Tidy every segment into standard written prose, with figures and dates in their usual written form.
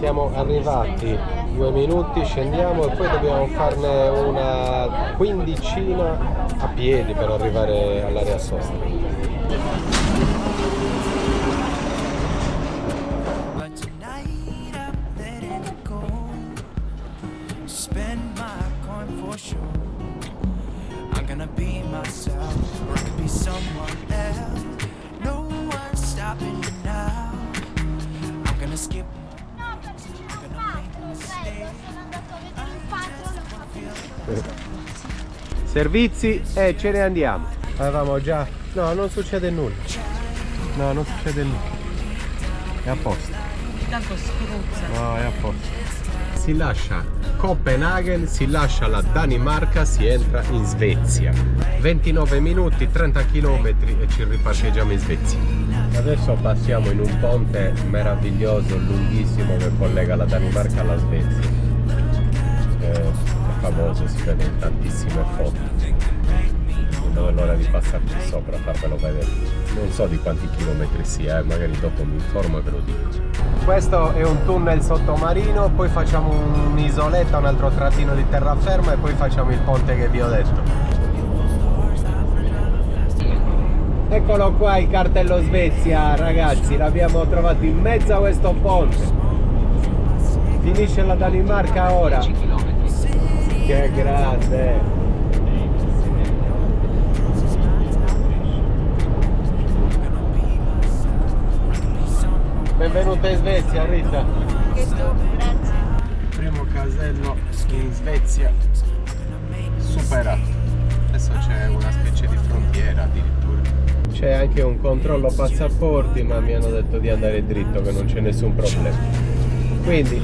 Siamo arrivati 2 minuti, scendiamo e poi dobbiamo farne una quindicina a piedi per arrivare all'area sosta. Servizi e ce ne andiamo. Avevamo già... No, non succede nulla. No, non succede nulla. È a posto. Tanto spruzza. No, è a posto. Si lascia Copenaghen, si lascia la Danimarca, si entra in Svezia. 29 minuti, 30 km e ci riparcheggiamo in Svezia. Adesso passiamo in un ponte meraviglioso, lunghissimo, che collega la Danimarca alla Svezia. È famoso, si vede in tantissime foto. Non vedo l'ora di passarci sopra, farvelo vedere. Non so di quanti chilometri sia, magari dopo mi informo e ve lo dico. Questo è un tunnel sottomarino, poi facciamo un'isoletta, un altro trattino di terraferma e poi facciamo il ponte che vi ho detto. Eccolo qua il cartello Svezia, ragazzi, l'abbiamo trovato in mezzo a questo ponte. Finisce la Danimarca ora. Che grande! Benvenuta in Svezia, Rita. Grazie. Il primo casello in Svezia superato. Adesso c'è una specie di frontiera addirittura. C'è anche un controllo passaporti, ma mi hanno detto di andare dritto, che non c'è nessun problema. Quindi,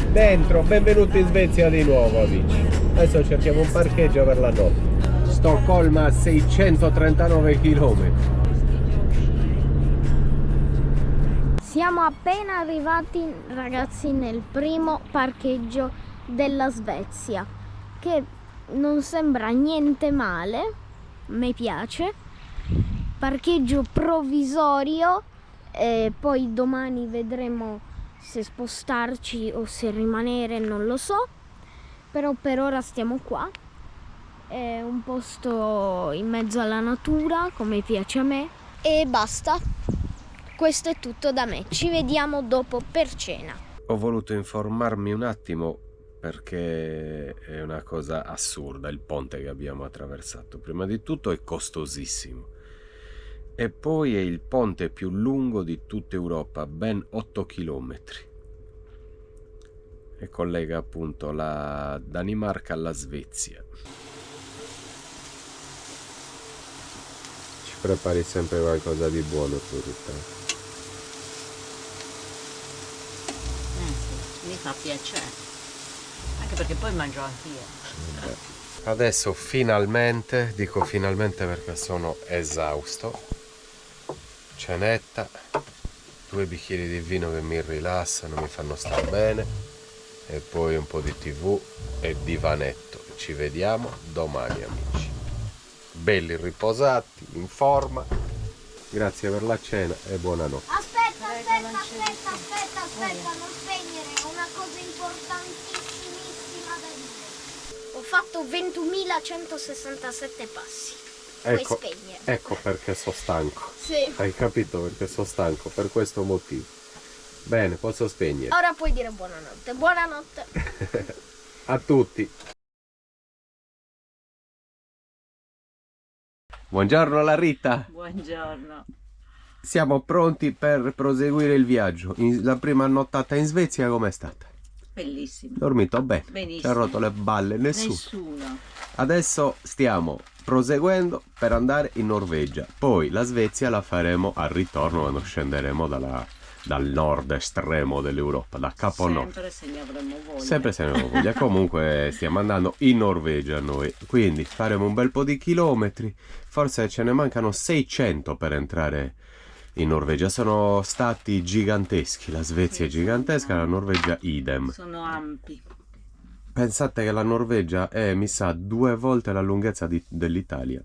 dentro, benvenuti in Svezia di nuovo, amici. Adesso cerchiamo un parcheggio per la notte. Stoccolma a 639 km. Siamo appena arrivati, ragazzi, nel primo parcheggio della Svezia, che non sembra niente male, a me piace. Parcheggio provvisorio, poi domani vedremo se spostarci o se rimanere, non lo so, però per ora stiamo qua. È un posto in mezzo alla natura, come piace a me, e basta. Questo è tutto da me, ci vediamo dopo per cena. Ho voluto informarmi un attimo perché è una cosa assurda il ponte che abbiamo attraversato. Prima di tutto è costosissimo e poi è il ponte più lungo di tutta Europa, ben 8 km. E collega appunto la Danimarca alla Svezia. Ci prepari sempre qualcosa di buono tu, Rita. Mi fa piacere, anche perché poi mangio anch'io. Adesso finalmente, dico finalmente perché sono esausto, cenetta, 2 bicchieri di vino che mi rilassano, mi fanno star bene e poi un po' di TV e divanetto. Ci vediamo domani, amici, belli riposati, in forma. Grazie per la cena e buonanotte. Aspetta, non spegnere, è una cosa importantissimissima da dire. Ho fatto 21.167 passi. Puoi spegnere. Ecco perché sono stanco. Sì. Hai capito perché sono stanco? Per questo motivo. Bene, posso spegnere. Ora puoi dire buonanotte. Buonanotte. A tutti. Buongiorno alla Rita. Buongiorno. Siamo pronti per proseguire il viaggio. La prima nottata in Svezia com'è stata? Bellissimo. Dormito bene. Benissimo. Ci ha rotto le balle nessuno. Nessuno. Adesso stiamo proseguendo per andare in Norvegia. Poi la Svezia la faremo al ritorno quando scenderemo dal nord estremo dell'Europa, da Capo Nord. Sempre se ne avremo voglia. Sempre se ne avremo voglia. Comunque stiamo andando in Norvegia noi. Quindi faremo un bel po' di chilometri. Forse ce ne mancano 600 per entrare in Norvegia. Sono stati giganteschi. La Svezia è gigantesca, la Norvegia idem. Sono ampi. Pensate che la Norvegia è, mi sa, 2 volte la lunghezza dell'Italia.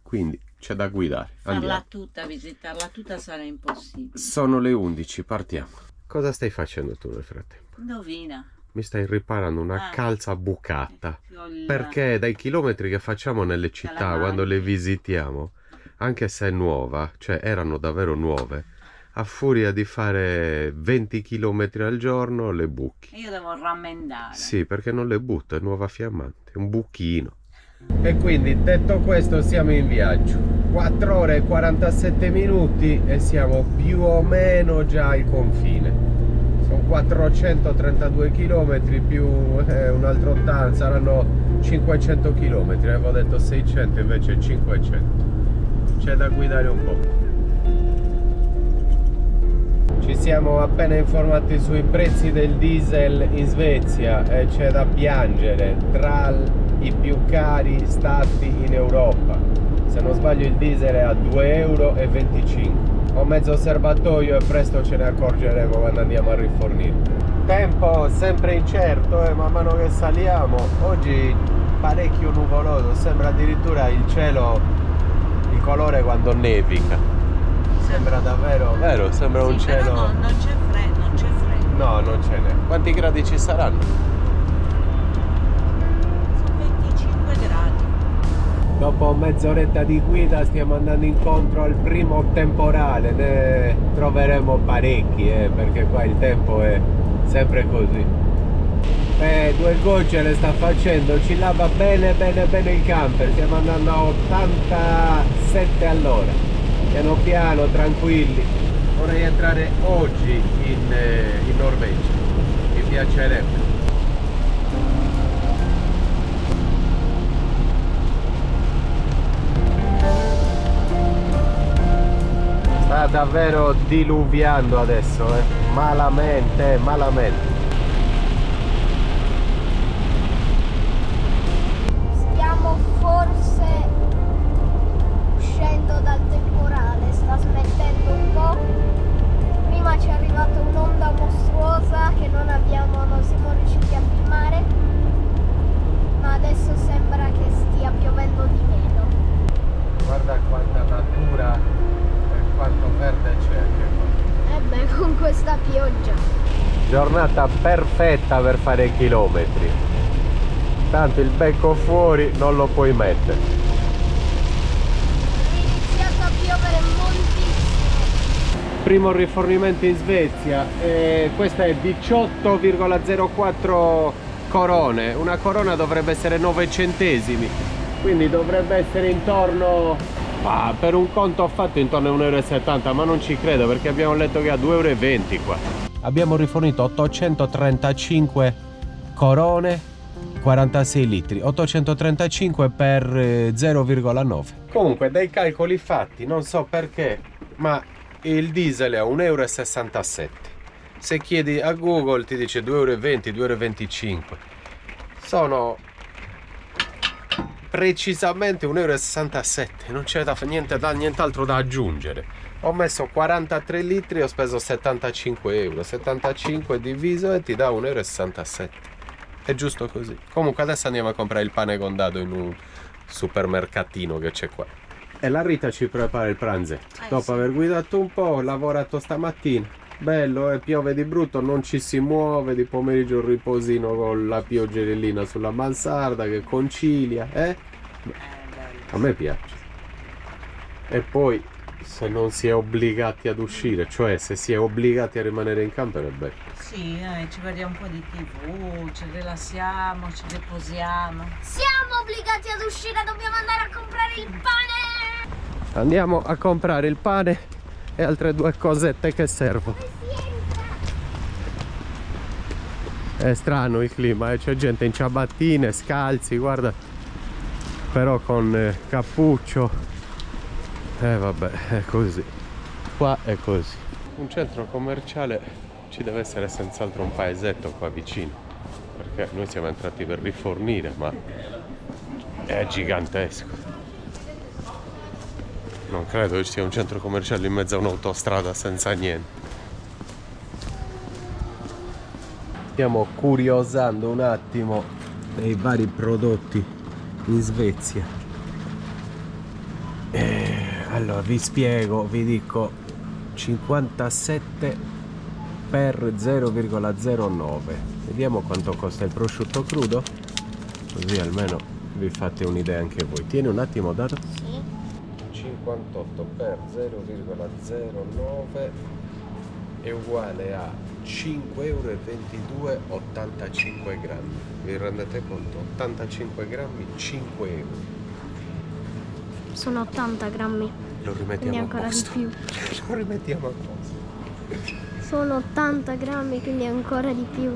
Quindi c'è da guidare. Andiamo. Visitarla tutta sarà impossibile. Sono le 11, partiamo. Cosa stai facendo tu nel frattempo? Indovina. Mi stai riparando una calza bucata. Col- Perché dai chilometri che facciamo nelle città, Calamari. quando le visitiamo, anche se è nuova, cioè erano davvero nuove, a furia di fare 20 km al giorno le buchi. Io devo rammendare. Sì, perché non le butto, è nuova fiammante, è un buchino. E quindi, detto questo, siamo in viaggio. 4 ore e 47 minuti e siamo più o meno già al confine. Sono 432 km più un altro 80, saranno 500 km. Avevo detto 600, invece 500. C'è da guidare un po'. Ci siamo appena informati sui prezzi del diesel in Svezia e c'è da piangere, tra i più cari stati in Europa. Se non sbaglio il diesel è a 2,25 euro. Ho mezzo serbatoio e presto ce ne accorgeremo quando andiamo a rifornire. Tempo sempre incerto, man mano che saliamo. Oggi parecchio nuvoloso, sembra addirittura il cielo di colore quando nevica. Sembra davvero, vero? Sembra un cielo. Però no, non c'è freddo, non c'è freddo. No, non ce n'è. Quanti gradi ci saranno? Sono 25 gradi. Dopo mezz'oretta di guida stiamo andando incontro al primo temporale. Ne troveremo parecchi, perché qua il tempo è sempre così. 2 gocce le sta facendo, ci lava bene il camper. Stiamo andando a 87 all'ora. Piano piano, tranquilli. Vorrei entrare oggi in Norvegia, mi piacerebbe. Sta davvero diluviando adesso, malamente. Stiamo forse uscendo dal temporale, sta smettendo un po'. Prima ci è arrivata un'onda mostruosa che non siamo riusciti a filmare, ma adesso sembra che stia piovendo di meno. Guarda quanta natura e quanto verde c'è anche qua. Con questa pioggia. Giornata perfetta per fare chilometri. Tanto il becco fuori non lo puoi mettere. È iniziato a piovere moltissimo. Primo rifornimento in Svezia, questa è 18,04 corone. Una corona dovrebbe essere 9 centesimi, quindi dovrebbe essere intorno, per un conto ho fatto intorno a 1,70 euro, ma non ci credo perché abbiamo letto che a 2,20 euro qua. Abbiamo rifornito 835 corone, 46 litri, 835 per 0,9. Comunque dai calcoli fatti, non so perché, ma il diesel è a 1,67 euro. Se chiedi a Google ti dice 2,20 euro, 2,25 euro. Sono precisamente 1,67 euro, non c'è nient'altro da aggiungere. Ho messo 43 litri e ho speso 75 euro. 75 diviso e ti dà 1,67 euro. È giusto così. Comunque adesso andiamo a comprare il pane condato in un supermercatino che c'è qua. E la Rita ci prepara il pranzetto. Dopo aver guidato un po', ho lavorato stamattina. Bello, piove di brutto, non ci si muove. Di pomeriggio un riposino con la pioggerellina sulla mansarda che concilia, A me piace. E poi se non si è obbligati ad uscire, cioè se si è obbligati a rimanere in camper, è bello. Sì, ci guardiamo un po' di TV, ci rilassiamo, ci riposiamo. Siamo obbligati ad uscire, dobbiamo andare a comprare il pane. Andiamo a comprare il pane e altre 2 cosette che servono. È strano il clima, c'è gente in ciabattine, scalzi, guarda, però con cappuccio. Vabbè, è così. Qua è così. Un centro commerciale ci deve essere senz'altro un paesetto qua vicino, perché noi siamo entrati per rifornire, ma è gigantesco. Non credo ci sia un centro commerciale in mezzo a un'autostrada senza niente. Stiamo curiosando un attimo dei vari prodotti in Svezia. Allora vi spiego, vi dico 57 per 0,09. Vediamo quanto costa il prosciutto crudo, così almeno vi fate un'idea anche voi. Tieni un attimo, Dato. Sì. 58 per 0,09 è uguale a 5,22 € 85 grammi. Vi rendete conto? 85 grammi, 5 euro. Sono 80 grammi. Lo Quindi rimettiamo a ancora di posto. più. Lo rimettiamo a posto. Sono 80 grammi, quindi ancora di più.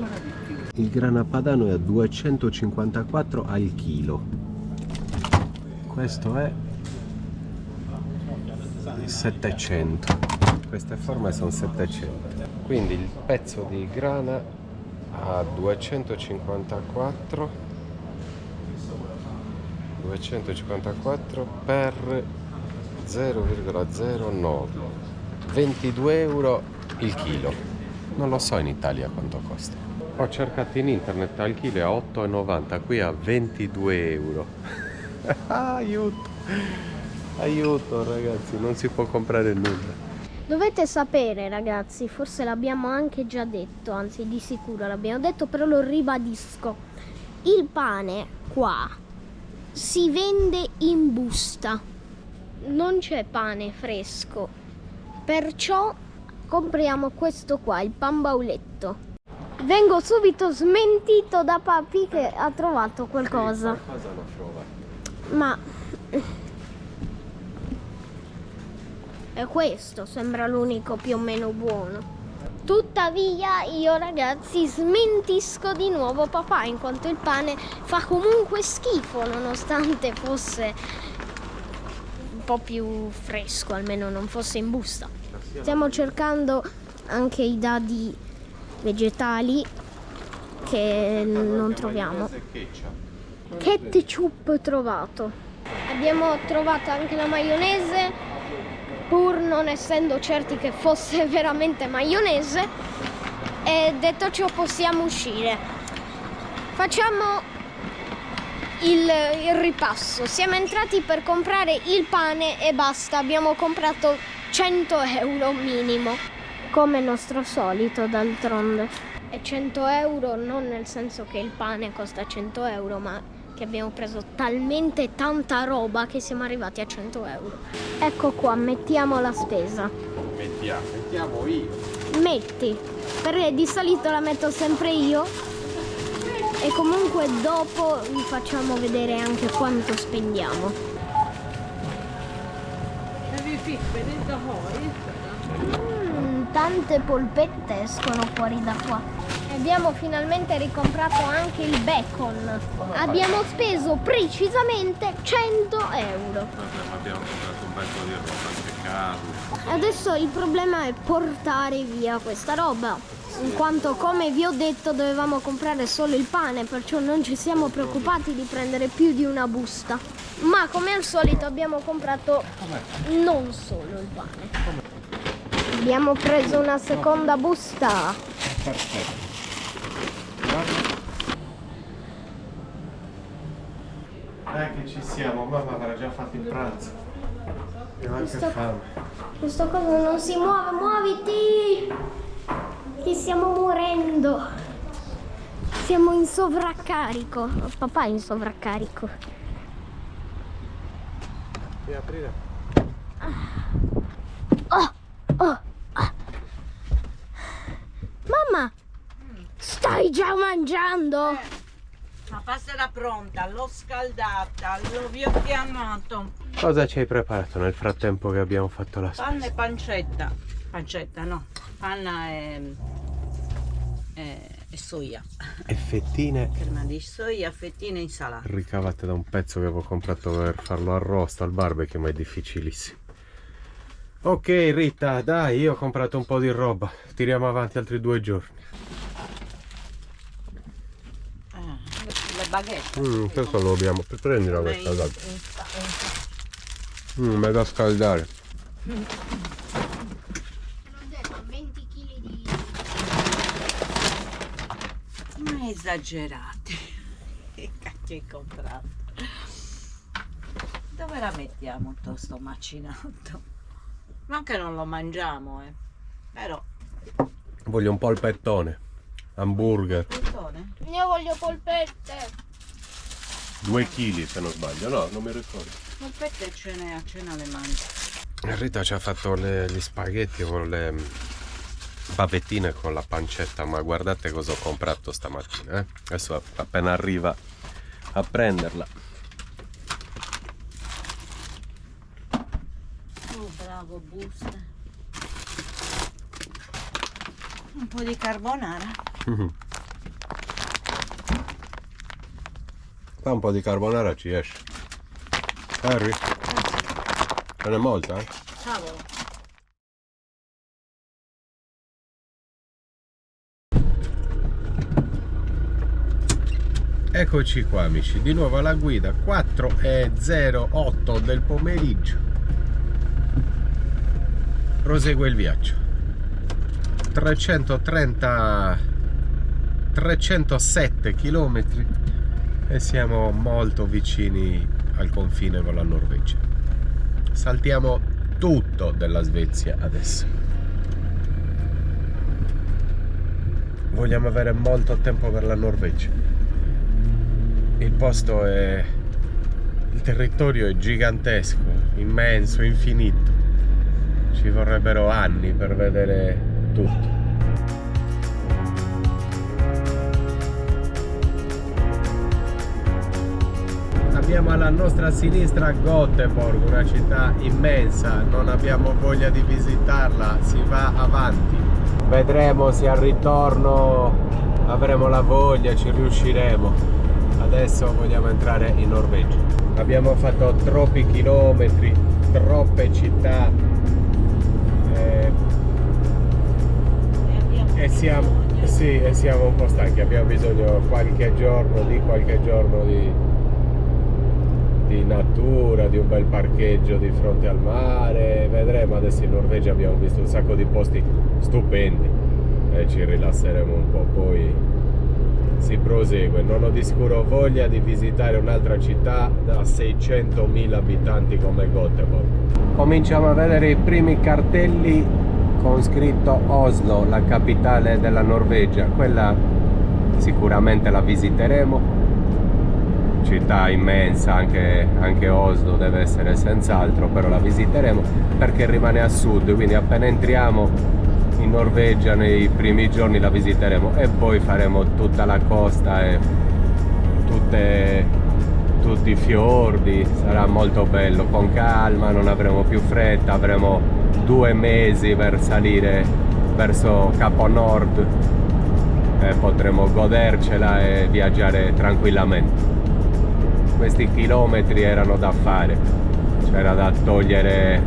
Il grana padano è a 254 al chilo. Questo è 700. Queste forme sono 700. Quindi il pezzo di grana a 254 per 0,09, 22 euro il chilo. Non lo so in Italia quanto costa. Ho cercato in internet, al chilo a 8,90, qui a 22 euro. Aiuto, aiuto ragazzi, non si può comprare nulla. Dovete sapere, ragazzi, forse l'abbiamo anche già detto, anzi di sicuro l'abbiamo detto, però lo ribadisco. Il pane qua si vende in busta, non c'è pane fresco, perciò compriamo questo qua, il pan bauletto. Vengo subito smentito da Papi che ha trovato qualcosa. Qualcosa l'ho trovato. Ma è questo, sembra l'unico più o meno buono. Tuttavia io, ragazzi, smentisco di nuovo papà, in quanto il pane fa comunque schifo, nonostante fosse un po' più fresco, almeno non fosse in busta. Stiamo cercando anche i dadi vegetali che non troviamo. Ketchup trovato. Abbiamo trovato anche la maionese, pur non essendo certi che fosse veramente maionese, e detto ciò possiamo uscire. Facciamo il ripasso. Siamo entrati per comprare il pane e basta, abbiamo comprato 100 euro minimo, come nostro solito d'altronde. E 100 euro non nel senso che il pane costa 100 euro, ma che abbiamo preso talmente tanta roba che siamo arrivati a 100 euro. Ecco qua, mettiamo la spesa. Mettiamo io. Metti, perché di solito la metto sempre io, e comunque dopo vi facciamo vedere anche quanto spendiamo. Tante polpette escono fuori da qua. Abbiamo finalmente ricomprato anche il bacon. Abbiamo speso precisamente 100 euro. Abbiamo comprato un bel po' di roba, anche carne. Adesso il problema è portare via questa roba, in quanto, come vi ho detto, dovevamo comprare solo il pane, perciò non ci siamo preoccupati di prendere più di una busta. Ma come al solito abbiamo comprato non solo il pane. Abbiamo preso una seconda busta. Perfetto. Che ci siamo, mamma avrà già fatto il pranzo. Abbiamo anche fame. Questo coso non si muove, muoviti! Che stiamo morendo. Siamo in sovraccarico. Papà è in sovraccarico. Devi aprire. Mamma, stai già mangiando? La pasta era pronta, l'ho scaldata, vi ho chiamato. Cosa ci hai preparato nel frattempo che abbiamo fatto la spesa? Panna e pancetta. Pancetta no, panna e soia. E fettine Crema di soia, fettine e insalata. ricavate da un pezzo che avevo comprato per farlo arrosto al barbecue, ma è difficilissimo. Ok Rita, dai, io ho comprato un po' di roba, tiriamo avanti altri 2 giorni. Le baguette. Questo lo dobbiamo, prendila questa, dai. È da scaldare. L'ho detto, 20 kg di... Ma esagerati. Che cacchio hai comprato? Dove la mettiamo tutto sto macinato? Non che non lo mangiamo, però. Voglio un polpettone, hamburger. Polpettone? Io voglio polpette. 2 kg se non sbaglio, no, non mi ricordo. Polpette a cena le mangio. Rita ci ha fatto gli spaghetti con le bavettine con la pancetta, ma guardate cosa ho comprato stamattina, eh? Adesso appena arriva a prenderla. Oh, bravo, busta. Un po' di carbonara. Fa un po' di carbonara ci esce. Harry? Ce n'è molta, eh? Cavolo. Eccoci qua amici, di nuovo alla guida, 4:08 del pomeriggio. Prosegue il viaggio. 307 km e siamo molto vicini al confine con la Norvegia. Saltiamo tutto della Svezia adesso. Vogliamo avere molto tempo per la Norvegia. Il posto è... il territorio è gigantesco, immenso, infinito. Ci vorrebbero anni per vedere tutto. Abbiamo alla nostra sinistra Göteborg, una città immensa, non abbiamo voglia di visitarla, si va avanti. Vedremo se al ritorno avremo la voglia, ci riusciremo. Adesso vogliamo entrare in Norvegia. Abbiamo fatto troppi chilometri, troppe città e siamo un po' stanchi. Abbiamo bisogno qualche giorno di natura, di un bel parcheggio di fronte al mare. Vedremo. Adesso in Norvegia abbiamo visto un sacco di posti stupendi e ci rilasseremo un po', poi si prosegue. Non ho di sicuro voglia di visitare un'altra città da 600.000 abitanti come Göteborg. Cominciamo a vedere i primi cartelli con scritto Oslo, la capitale della Norvegia. Quella sicuramente la visiteremo. Città immensa, anche Oslo deve essere senz'altro, però la visiteremo perché rimane a sud, quindi appena entriamo in Norvegia nei primi giorni la visiteremo e poi faremo tutta la costa e tutti i fiordi. Sarà molto bello, con calma, non avremo più fretta, avremo 2 mesi per salire verso Capo Nord e potremo godercela e viaggiare tranquillamente. Questi chilometri erano da fare, c'era da togliere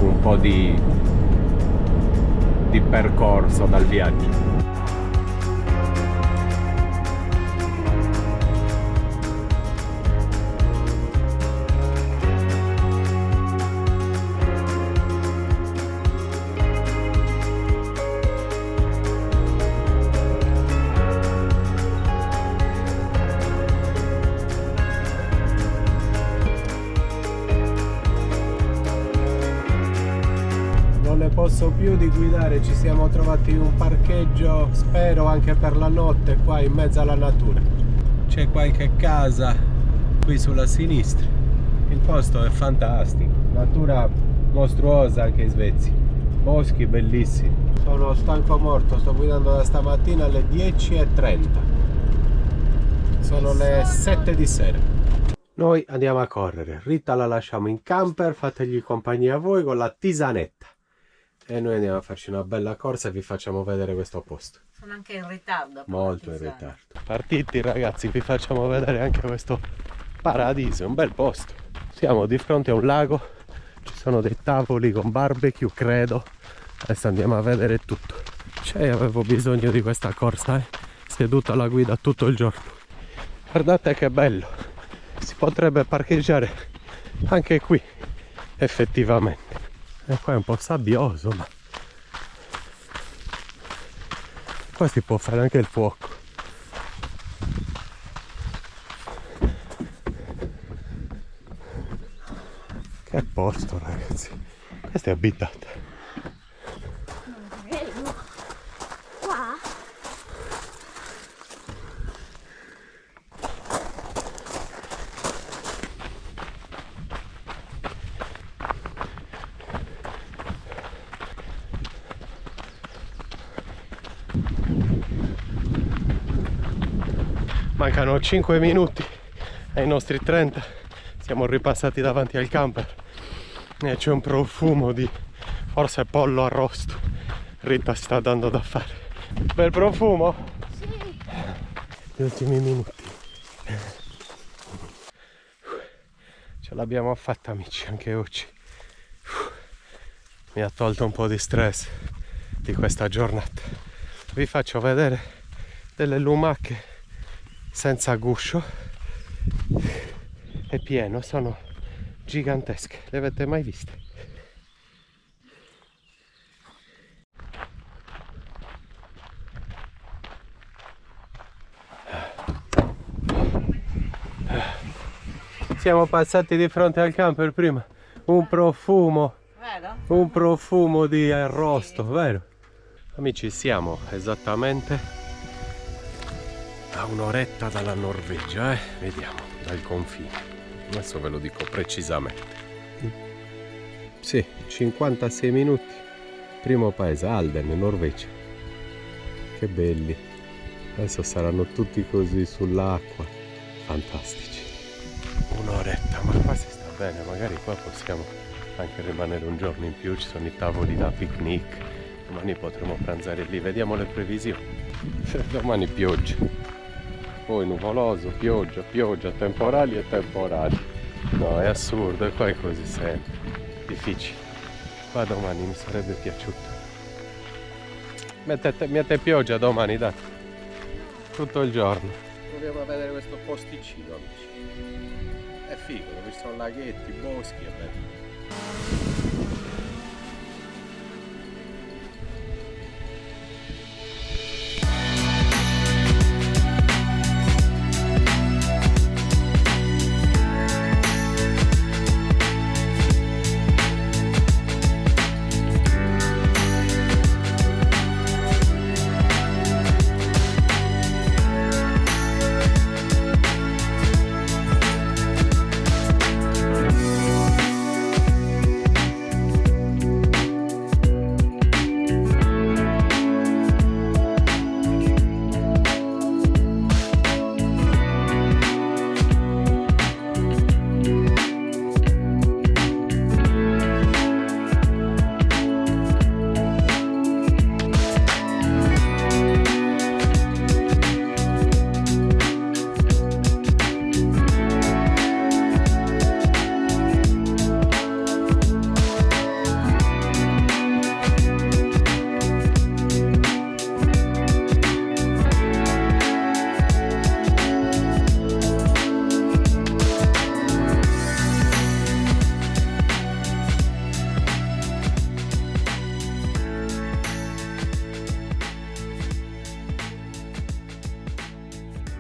un po' di percorso dal viaggio. Posso più di guidare, ci siamo trovati un parcheggio, spero anche per la notte, qua in mezzo alla natura. C'è qualche casa qui sulla sinistra. Il posto è fantastico, natura mostruosa anche in Svezia, boschi bellissimi. Sono stanco morto, sto guidando da stamattina alle 10:30, sono le 7 di sera. Noi andiamo a correre, Rita la lasciamo in camper, fategli compagnia a voi con la tisanetta. E noi andiamo a farci una bella corsa e vi facciamo vedere questo posto. Sono anche in ritardo. Molto in ritardo. Partiti ragazzi, vi facciamo vedere anche questo paradiso, un bel posto. Siamo di fronte a un lago, ci sono dei tavoli con barbecue, credo. Adesso andiamo a vedere tutto. Cioè, avevo bisogno di questa corsa, seduto alla guida tutto il giorno. Guardate che bello, si potrebbe parcheggiare anche qui, effettivamente. E qua è un po' sabbioso, ma qua si può fare anche il fuoco. Che posto ragazzi, questa è abitata. Mancano 5 minuti ai nostri 30. Siamo ripassati davanti al camper e c'è un profumo di forse pollo arrosto. Rita sta dando da fare. Bel profumo? Sì. Gli ultimi minuti. Ce l'abbiamo fatta, amici, anche oggi. Mi ha tolto un po' di stress di questa giornata. Vi faccio vedere delle lumache senza guscio e pieno, sono gigantesche. Le avete mai viste? Siamo passati di fronte al camper prima, un profumo di arrosto, vero? Amici, siamo esattamente a un'oretta dalla Norvegia, vediamo, dal confine. Adesso ve lo dico precisamente. Sì, 56 minuti. Primo paese, Halden, Norvegia. Che belli. Adesso saranno tutti così sull'acqua. Fantastici. Un'oretta, ma qua si sta bene, magari qua possiamo anche rimanere un giorno in più, ci sono i tavoli da picnic, domani potremo pranzare lì, vediamo le previsioni. Domani pioggia, poi nuvoloso, pioggia, temporali e temporali. No, è assurdo, e qua è così sempre, difficile. Qua domani mi sarebbe piaciuto. Mette pioggia domani, dai, tutto il giorno. Proviamo a vedere questo posticino, amici. È figo, ho visto laghetti, boschi, è bello.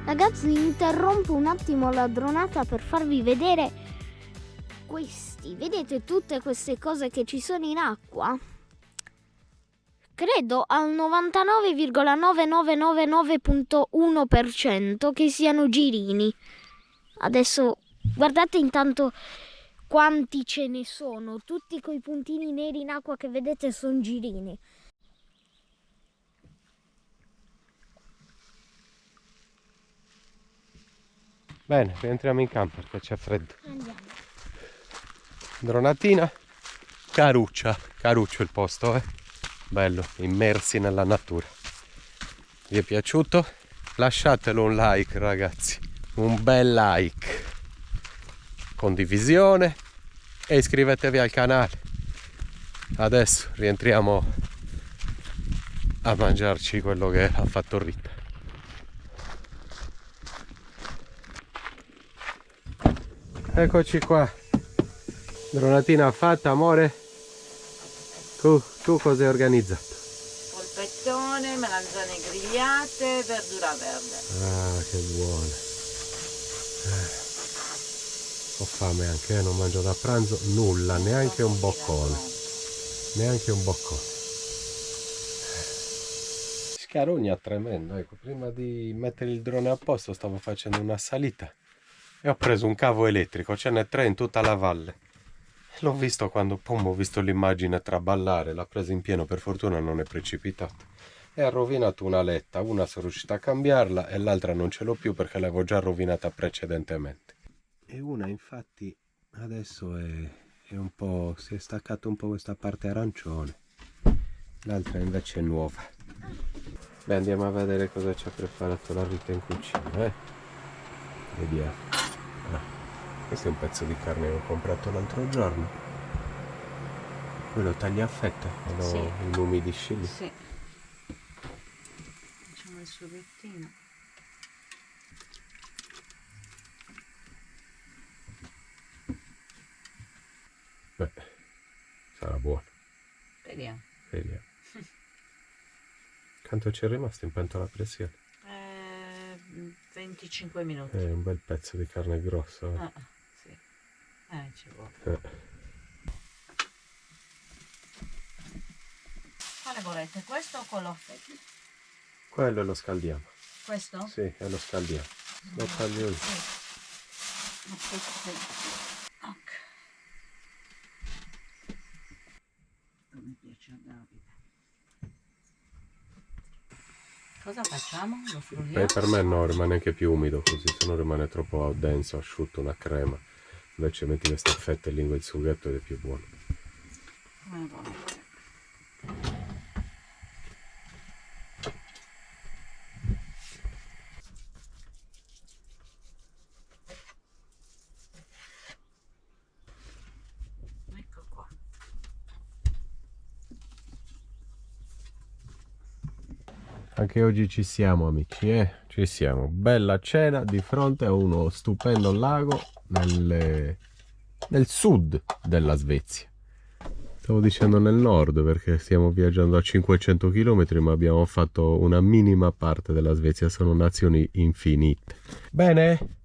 Ragazzi, interrompo un attimo la dronata per farvi vedere questi. Vedete tutte queste cose che ci sono in acqua? Credo al 99,9999.1% che siano girini. Adesso guardate intanto quanti ce ne sono. Tutti quei puntini neri in acqua che vedete sono girini. Bene, rientriamo in camper perché c'è freddo. Andiamo. Dronatina, caruccio il posto, bello, immersi nella natura. Vi è piaciuto? Lasciatelo un like, ragazzi, un bel like, condivisione e iscrivetevi al canale. Adesso rientriamo a mangiarci quello che ha fatto Rita. Eccoci qua, dronatina fatta, amore. Tu cosa hai organizzato? Polpettone, melanzane grigliate, verdura verde. Ah, che buone. Ho fame anche, non mangio da pranzo nulla, neanche un boccone. Neanche un boccone. Scarogna tremendo, ecco, prima di mettere il drone a posto stavo facendo una salita. E ho preso un cavo elettrico, ce n'è 3 in tutta la valle. L'ho visto quando, pum, ho visto l'immagine traballare, l'ha presa in pieno, per fortuna non è precipitato. e ha rovinato una letta. Una sono riuscita a cambiarla e l'altra non ce l'ho più perché l'avevo già rovinata precedentemente. E una infatti adesso è un po', si è staccata un po' questa parte arancione, l'altra invece è nuova. Beh, andiamo a vedere cosa ci ha preparato la Rita in cucina, vediamo. Questo è un pezzo di carne che ho comprato l'altro giorno. Quello taglia a fette e lo inumidisci lì. Sì. Facciamo il sughettino. Beh, sarà buono. Vediamo. Vediamo. Quanto c'è rimasto in pentola a pressione? 25 minuti. È un bel pezzo di carne grosso. Sì. Ci vuole. Quale volete? Questo o quello? Quello lo scaldiamo. Questo? Sì, e lo scaldiamo. Lo taglio io. Ok. Mi piace a Davide. Cosa facciamo? Lo frulliamo? Beh, per me no, rimane anche più umido così, se no rimane troppo denso, asciutto, una crema. Invece metti queste fette lì il sughetto ed è più buono. Come volete. Ecco qua. Anche oggi ci siamo amici, ci siamo. Bella cena di fronte a uno stupendo lago nel sud della Svezia. Stavo dicendo nel nord perché stiamo viaggiando a 500 km ma abbiamo fatto una minima parte della Svezia, sono nazioni infinite. Bene?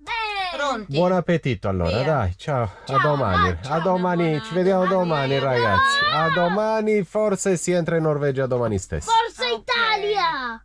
Pronti? Buon appetito allora, Via. dai, ciao, a domani. A domani, ci vediamo domani ragazzi. A domani, forse si entra in Norvegia domani stesso. Forza Italia!